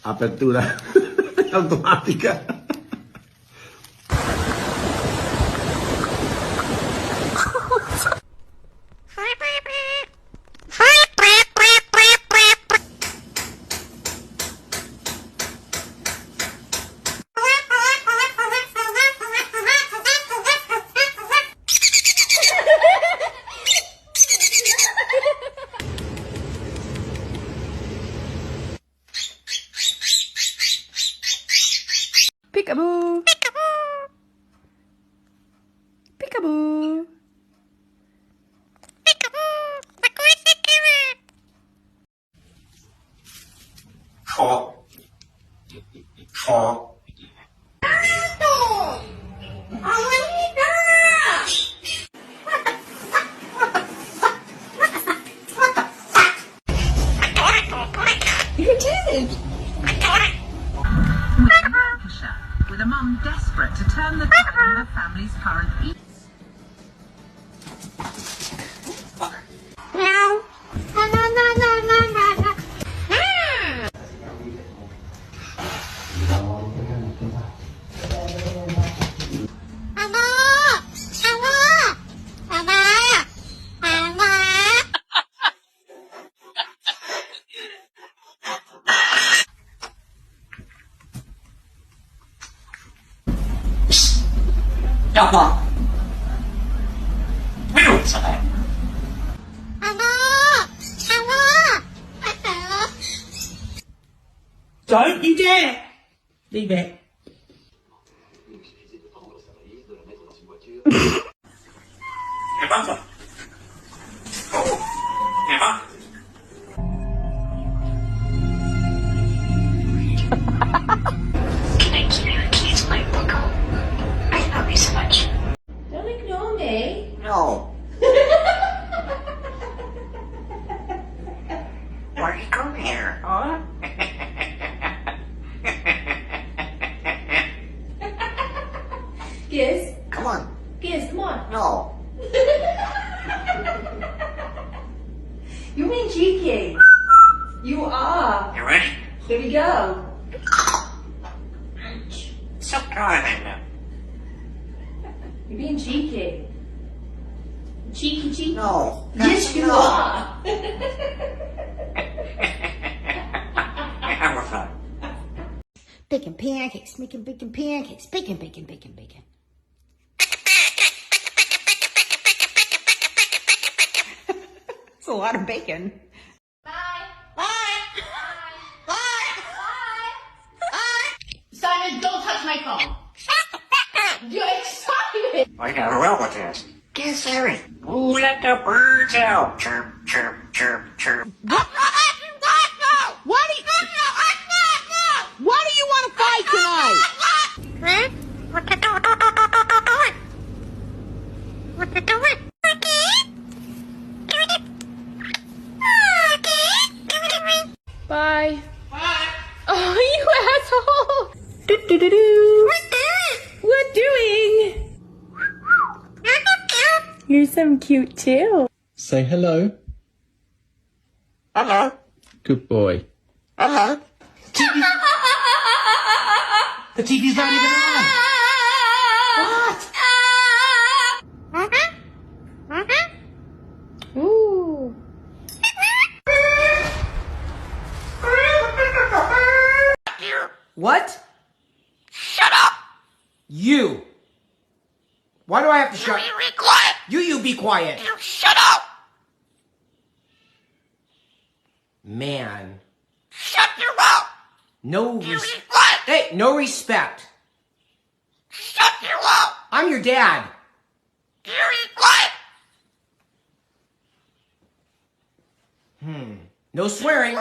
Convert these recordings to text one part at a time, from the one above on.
Apertura automática. Peekaboo! Peekaboo! You did! With a mum desperate to turn the tide on her family's current eats. Apa? Minum saya. Don't you dare! Leave it. Can I keep your keys in my book? I love you so much. Don't ignore me. No. Where are you going here, huh? Giz, Come on. Giz, come on. No. You're being cheeky. You are. You ready? Here we go. So kind. You're being cheeky. Cheeky, cheeky. No. Yes, you No. are. Have fun. Bacon pancakes, making bacon pancakes, bacon. It's a lot of bacon. Simon, don't touch my phone. You're excited. I got a roll with this. Get serious. Ooh, let the birds out. Chirp, chirp, chirp, chirp. Why do you want to fight tonight? Bye. Bye. Oh, you asshole. Do-do-do-do. What doing? You're so cute too. Say hello. Hello. Good boy. Hello. The TV's not even on. Ooh. What? Shut up. You. Why do I have to shut? You be quiet. You be quiet. You shut up. Man. Shut your mouth. No You be respect. quiet. Hey, no respect. Shut your mouth. I'm your dad. You be quiet. No swearing.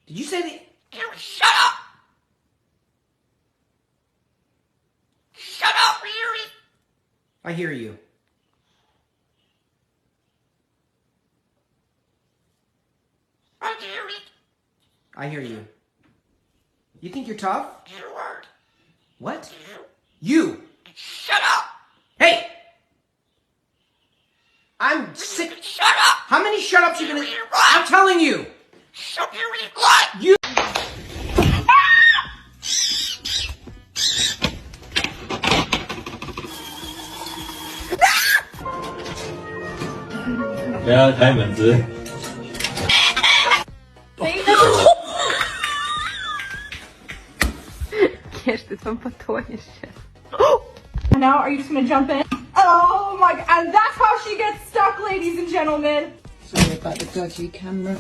Did you say that? You shut up. Shut up, Yuri. I hear you. Yuri. I hear you. You think you're tough? You are. What? You. Shut up. Hey! I'm sick. Shut up. How many shut-ups you gonna... You're I'm right. telling you. Shut your quiet. You... 不要开门子。Now, are you just gonna jump in? Oh my god, and that's how she gets stuck, ladies and gentlemen. Sorry about the dodgy camera.